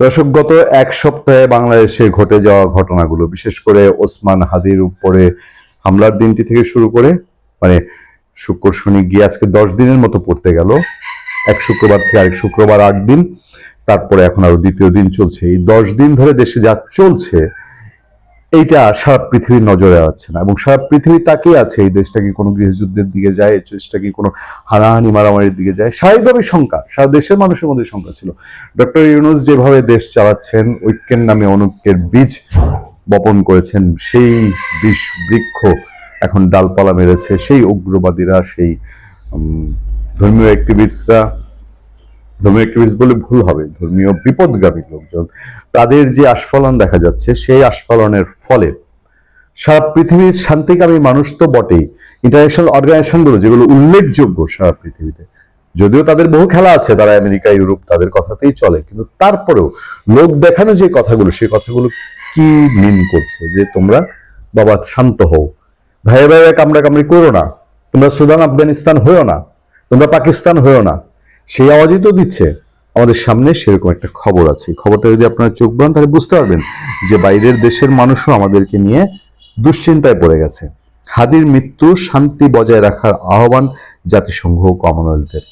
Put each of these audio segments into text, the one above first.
দর্শক, গত এক সপ্তাহে বাংলাদেশে ঘটে যাওয়া ঘটনাগুলো, বিশেষ করে ওসমান হাদির উপরে হামলার দিনটি থেকে শুরু করে মানে শুক্র শনি গিয়ে আজকে 10 দিনের মতো পড়তে গেল। এক শুক্রবার থেকে আরেক শুক্রবার 8 দিন, তারপরে এখন আরো দ্বিতীয় দিন চলছে। এই 10 দিন ধরে দেশে যা চলছে এইটা সারা পৃথিবীর নজরে আসছে না, এবং সারা পৃথিবী তাকিয়ে আছে এই দেশটা কি কোনো গৃহযুদ্ধের দিকে যায়, এই দেশটা কি কোনো হানাহানি মারামারির দিকে যায়। স্বাভাবিকভাবে শঙ্কা সারা দেশের মানুষের মধ্যে শঙ্কা ছিল। ডক্টর ইউনূস যেভাবে দেশ চালাচ্ছেন, ঐক্যের নামে অনৈক্যের বীজ বপন করেছেন, সেই বিষ বৃক্ষ এখন ডালপালা মেরেছে। সেই উগ্রবাদীরা, সেই ধর্মীয় অ্যাক্টিভিস্টরা, ধর্মীয় অ্যাক্টিভিস্ট বলে ভুল হবে, ধর্মীয় বিপদগামী লোকজন, তাদের যে আস্ফালন দেখা যাচ্ছে, সেই আস্ফালনের ফলে সারা পৃথিবীর শান্তিকামী মানুষ তো বটেই, ইন্টারন্যাশনাল অর্গানাইজেশনগুলো যেগুলো উল্লেখযোগ্য সারা পৃথিবীতে, যদিও তাদের বহু খেলা আছে, তারা আমেরিকা ইউরোপ তাদের কথাতেই চলে, কিন্তু তারপরেও লোক দেখানো যে কথাগুলো, সেই কথাগুলো কি মিন করছে যে তোমরা বাবা শান্ত হও, ভাইয়ে ভাইয়ে কামড়াকামড়ি করো না, তোমরা সুদান আফগানিস্তান হয়েও না, তোমরা পাকিস্তান হয়েও না, সেই আওয়াজই তো দিচ্ছে আমাদের সামনে। সেরকম একটা খবর আছে, খবরটা যদি আপনারা চোখ বান তাহলে বুঝতে পারবেন যে বাইরের দেশের মানুষও আমাদেরকে নিয়ে দুশ্চিন্তায় পড়ে গেছে। হাদির মৃত্যু শান্তি বজায় রাখার আহ্বান জাতিসংঘ ও কমনওয়েলথের।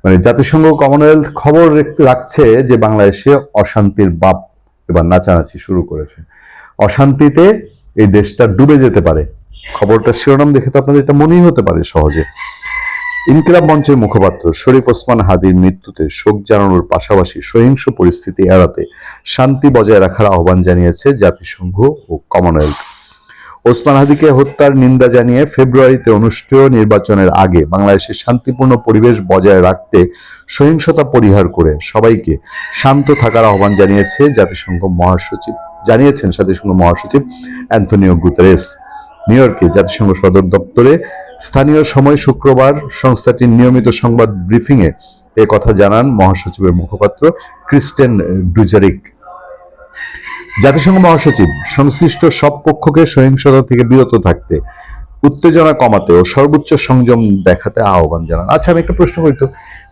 মানে জাতিসংঘ কমনওয়েলথ খবর রাখছে যে বাংলাদেশে অশান্তির বাপ এবার নাচানাচি শুরু করেছে, অশান্তিতে এই দেশটা ডুবে যেতে পারে। খবরটা শিরোনাম দেখে তো আপনাদের এটা মনেই হতে পারে সহজে। ইনকিলাব মঞ্চের মুখপাত্র শরীফ ওসমান হাদির মৃত্যুতে শোক জানানোর পাশাপাশি সহিংস পরিস্থিতি এড়াতে শান্তি বজায় রাখার আহ্বান জানিয়েছে জাতিসংঘ ও কমনওয়েলথ। ওসমান হাদিকে হত্যার নিন্দা জানিয়ে ফেব্রুয়ারিতে অনুষ্ঠেয় নির্বাচনের আগে বাংলাদেশের শান্তিপূর্ণ পরিবেশ বজায় রাখতে সহিংসতা পরিহার করে সবাইকে শান্ত থাকার আহ্বান জানিয়েছেন জাতিসংঘ মহাসচিব অ্যান্টনিও গুতেরেস। নিউ ইয়র্কে জাতিসংঘ সদর দপ্তরে স্থানীয় সময় শুক্রবার সংস্থাটির নিয়মিত সংবাদ ব্রিফিংয়ে এ কথা জানান মহাসচিবের মুখপাত্র ক্রিস্টেন ডুজারিক। জাতিসংঘ মহাসচিব সংশ্লিষ্ট সব পক্ষকে সহিংসতা থেকে বিরত থাকতে, উত্তেজনা কমাতে ও সর্বোচ্চ সংযম দেখাতে আহ্বান জানান। আচ্ছা, আমি একটা প্রশ্ন করি তো,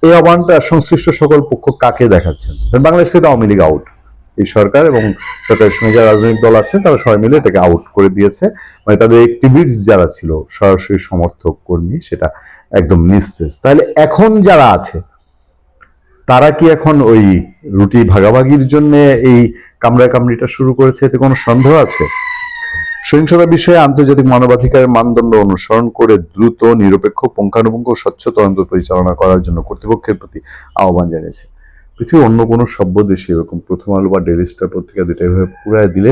এই আহ্বানটা সংশ্লিষ্ট সকল পক্ষ কাকে দেখাচ্ছেন? বাংলাদেশ থেকে আওয়ামী লীগ আউট, এই সরকার এবং সরকারের সঙ্গে যারা রাজনৈতিক দল আছে তারা সবাই মিলে এটাকে আউট করে দিয়েছে। মানে তাদের অ্যাক্টিভিস্ট যারা ছিল, সরাসরি সমর্থক কর্মী, সেটা একদম নিস্তেজ। তাহলে এখন যারা আছে তারা কি এখন ওই রুটি ভাগাভাগির জন্য এই কামড়াকামড়িটা শুরু করেছে? এতে কোনো সন্দেহ আছে? সহিংসতা বিষয়ে আন্তর্জাতিক মানবাধিকারের মানদণ্ড অনুসরণ করে দ্রুত, নিরপেক্ষ, পুঙ্খানুপুঙ্খ স্বচ্ছ তদন্ত পরিচালনা করার জন্য কর্তৃপক্ষের প্রতি আহ্বান জানিয়েছে। পৃথিবীর অন্য কোনো সভ্য দেশে এরকম প্রথম আলো বা ডেইলি স্টার পত্রিকা দুটো এভাবে পুরায় দিলে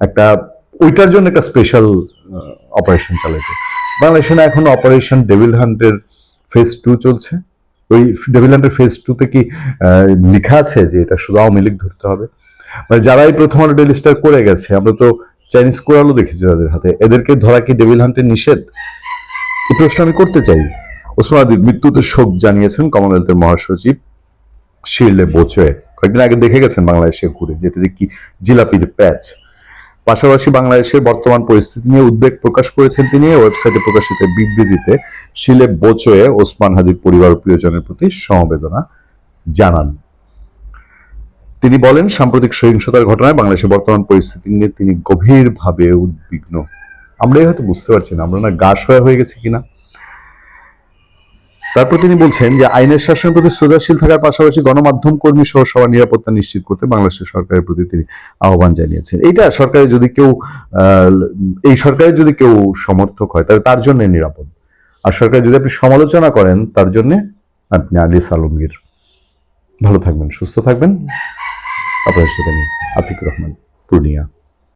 একটা ওইটার জন্য একটা স্পেশাল অপারেশন চালাইতে। বাংলাদেশে না এখন অপারেশন ডেভিল হান্টের ফেজ 2 চলছে। ওই ডেভিল হান্টের ফেজ 2-তে কি লেখা আছে যে এটা শুধু আওয়ামী লীগ ধরতে হবে? মানে যারা এই প্রথম আলো ডেইলি স্টার করে গেছে, আমরা তো চাইনিজ কোরালও দেখেছি তাদের হাতে, এদেরকে ধরা কি ডেভিল হান্টের নিষেধ? এই প্রশ্ন আমি করতে চাই। ওসমান হাদির মৃত্যুতে শোক জানিয়েছেন কমনওয়েলথের মহাসচিব শিরলে বোচোয়ে। কয়েকদিন আগে দেখে গেছেন বাংলাদেশে ঘুরে, যেটা যে কি জিলাপির প্যাচ। পাশাপাশি বাংলাদেশের বর্তমান পরিস্থিতি নিয়ে উদ্বেগ প্রকাশ করেছেন তিনি। ওয়েবসাইটে প্রকাশিত বিবৃতিতে শিলে বোচোয়ে ওসমান হাদির পরিবার ও প্রিয়জনের প্রতি সমবেদনা জানান। তিনি বলেন, সাম্প্রতিক সহিংসতার ঘটনায় বাংলাদেশের বর্তমান পরিস্থিতি নিয়ে তিনি গভীরভাবে উদ্বিগ্ন। আমরাই হয়তো বুঝতে পারছি না, আমরা না গা সয়া হয়ে গেছি কিনা। তারপর তিনি বলছেন যে আইনের শাসনের প্রতি শ্রদ্ধাশীল থাকার পাশাপাশি গণমাধ্যম কর্মী সহ সবার নিরাপত্তা নিশ্চিত করতে বাংলাদেশের সরকারের প্রতি তিনি আহ্বান জানিয়েছেন। এইটা সরকারের যদি কেউ এই সরকারের যদি কেউ সমর্থক হয় তাহলে তার জন্য নিরাপদ, আর সরকার যদি আপনি সমালোচনা করেন তার জন্য আপনি আলী আলমগীর। ভালো থাকবেন, সুস্থ থাকবেন। আপনার সাথে আমি আতিকুর রহমান, পূর্ণিয়া।